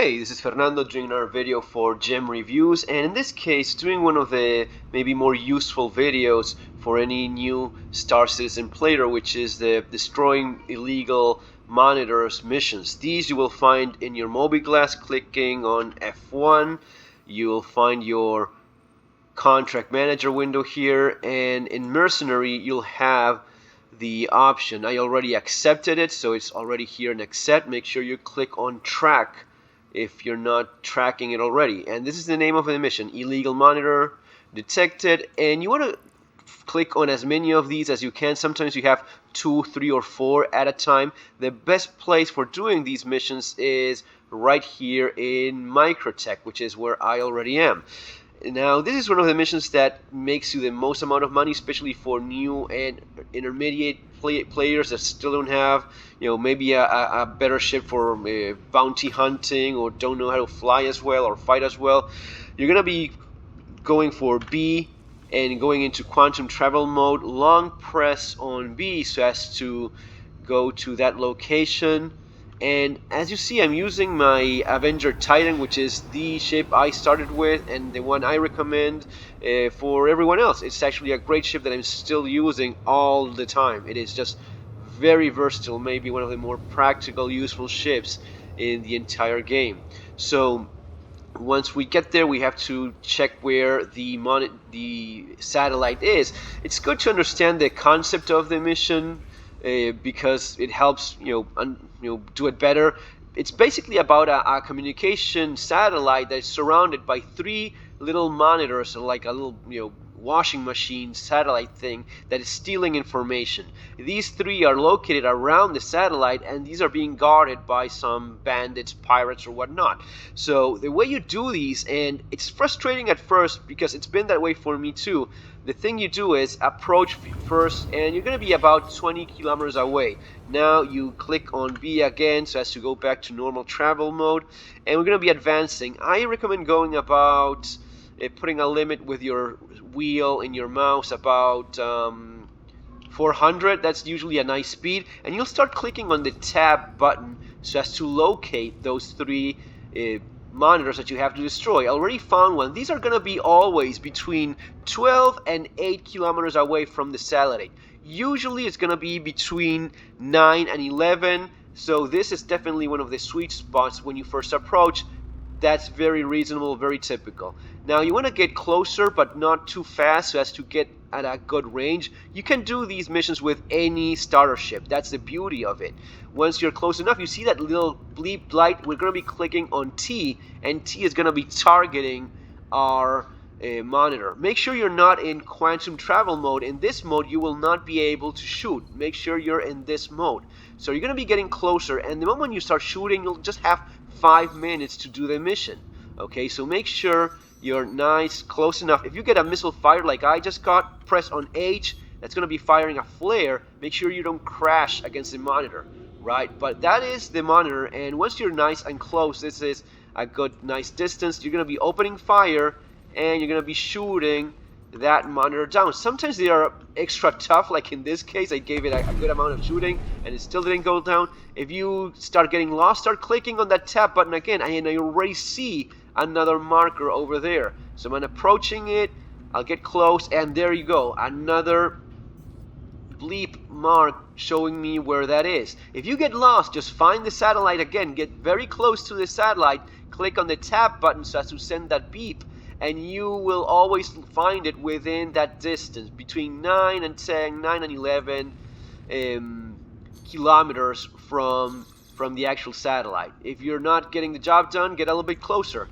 Hey, this is Fernando doing another video for gem reviews, and in this case doing one of the maybe more useful videos for any new Star Citizen player, which is the destroying illegal monitors missions. These you will find in your mobiGlass clicking on F1. You will find your contract manager window here, and in Mercenary you'll have the option. I already accepted it, so it's already here in accept. Make sure you click on track if you're not tracking it already. And this is the name of the mission, illegal monitor detected, and you want to click on as many of these as you can. Sometimes you have 2, 3, or 4 at a time. The best place for doing these missions is right here in Microtech, which is where I already am. Now, this is one of the missions that makes you the most amount of money, especially for new and intermediate players that still don't have, maybe a better ship for bounty hunting, or don't know how to fly as well or fight as well. You're gonna be going for B and going into quantum travel mode. Long press on B so as to go to that location. And as you see, I'm using my Avenger Titan, which is the ship I started with and the one I recommend for everyone else. It's actually a great ship that I'm still using all the time. It is just very versatile, maybe one of the more practical, useful ships in the entire game. So once we get there, we have to check where the satellite is. It's good to understand the concept of the mission because it helps do it better. It's basically about a communication satellite that's surrounded by 3 little monitors, like a little washing machine satellite thing that is stealing information. These 3 are located around the satellite, and these are being guarded by some bandits, pirates, or whatnot. So the way you do these, and it's frustrating at first because it's been that way for me too, the thing you do is approach first, and you're going to be about 20 kilometers away. Now you click on B again so as to go back to normal travel mode, and we're going to be advancing. I recommend going about putting a limit with your wheel and your mouse about 400. That's usually a nice speed, and you'll start clicking on the tab button so as to locate those 3 monitors that you have to destroy. I already found one. These are going to be always between 12 and 8 kilometers away from the satellite. Usually it's going to be between 9 and 11, so this is definitely one of the sweet spots when you first approach. That's very reasonable, very typical. Now you want to get closer but not too fast so as to get at a good range. You can do these missions with any starter ship. That's the beauty of it. Once you're close enough, you see that little bleep light. We're going to be clicking on T, and T is going to be targeting our monitor. Make sure you're not in quantum travel mode. In this mode you will not be able to shoot. Make sure you're in this mode. So you're going to be getting closer, and the moment you start shooting, you'll just have 5 minutes to do the mission. Okay, so make sure you're nice, close enough. If you get a missile fire like I just got, press on H. That's going to be firing a flare. Make sure you don't crash against the monitor, right? But that is the monitor, and once you're nice and close, this is a good, nice distance, you're going to be opening fire, and you're going to be shooting that monitor down. Sometimes they are extra tough, like in this case I gave it a good amount of shooting and it still didn't go down. If you start getting lost, start clicking on that tab button again, and I already see another marker over there. So I'm approaching it, I'll get close, and there you go, another bleep mark showing me where that is. If you get lost, just find the satellite again, get very close to the satellite, click on the tab button so as to send that beep, and you will always find it within that distance, between 9 and 10, 9 and 11 kilometers from the actual satellite. If you're not getting the job done, get a little bit closer.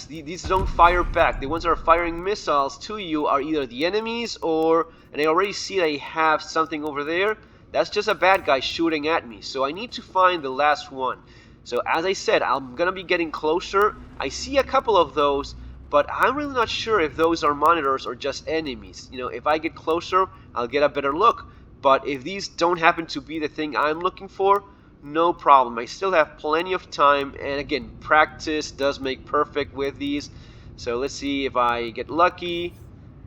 These don't fire back. The ones that are firing missiles to you are either the enemies and I already see I have something over there. That's just a bad guy shooting at me. So I need to find the last one. So as I said, I'm going to be getting closer. I see a couple of those, but I'm really not sure if those are monitors or just enemies. If I get closer, I'll get a better look. But if these don't happen to be the thing I'm looking for, no problem. I still have plenty of time, and again, practice does make perfect with these. So let's see if I get lucky,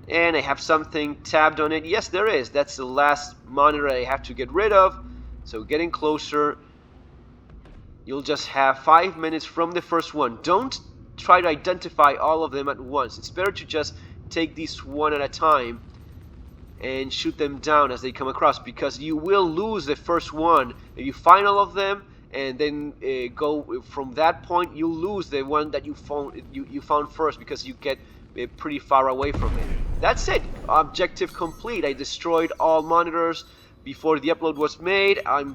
and I have something tabbed on it. Yes, there is. That's the last monitor I have to get rid of. So getting closer. You'll just have 5 minutes from the first one. Don't try to identify all of them at once. It's better to just take these one at a time and shoot them down as they come across, because you will lose the first one. If you find all of them and then go from that point, you lose the one that you found first, because you get pretty far away from it. That's it. Objective complete. I destroyed all monitors before the upload was made. I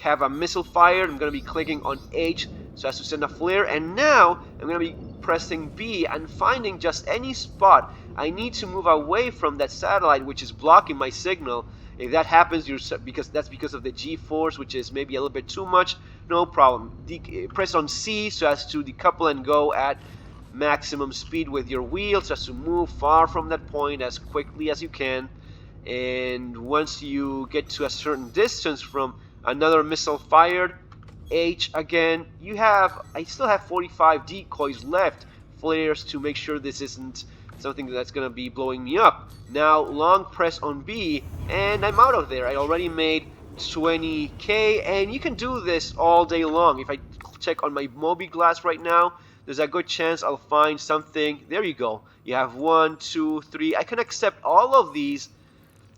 have a missile fired. I'm going to be clicking on H so as to send a flare, and now I'm going to be pressing B and finding just any spot. I need to move away from that satellite which is blocking my signal. If that happens, that's because of the G-force, which is maybe a little bit too much. No problem. Press on C so as to decouple and go at maximum speed with your wheels, so as to move far from that point as quickly as you can. And once you get to a certain distance from another missile fired, H again. I still have 45 decoys left, flares, to make sure this isn't something that's gonna be blowing me up. Now long press on B and I'm out of there. I already made 20k, and you can do this all day long. If I check on my Mobi glass right now, there's a good chance I'll find something. There you go. You have 1, 2, 3. I can accept all of these.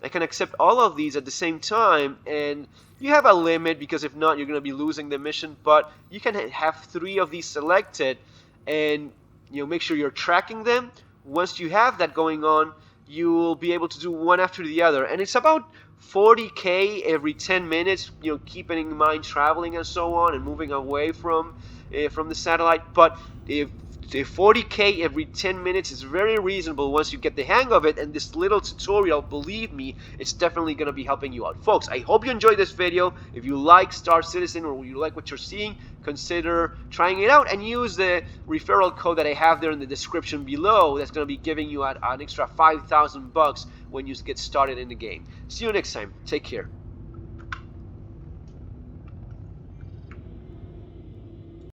at the same time, and you have a limit, because if not, you're going to be losing the mission. But you can have 3 of these selected, and make sure you're tracking them. Once you have that going on, you'll be able to do one after the other, and it's about 40k every 10 minutes, keeping in mind traveling and so on, and moving away from the satellite. But if 40k every 10 minutes is very reasonable once you get the hang of it, and this little tutorial, believe me, it's definitely going to be helping you out. Folks, I hope you enjoyed this video. If you like Star Citizen, or you like what you're seeing, consider trying it out and use the referral code that I have there in the description below. That's going to be giving you an extra $5,000 when you get started in the game. See you next time. Take care.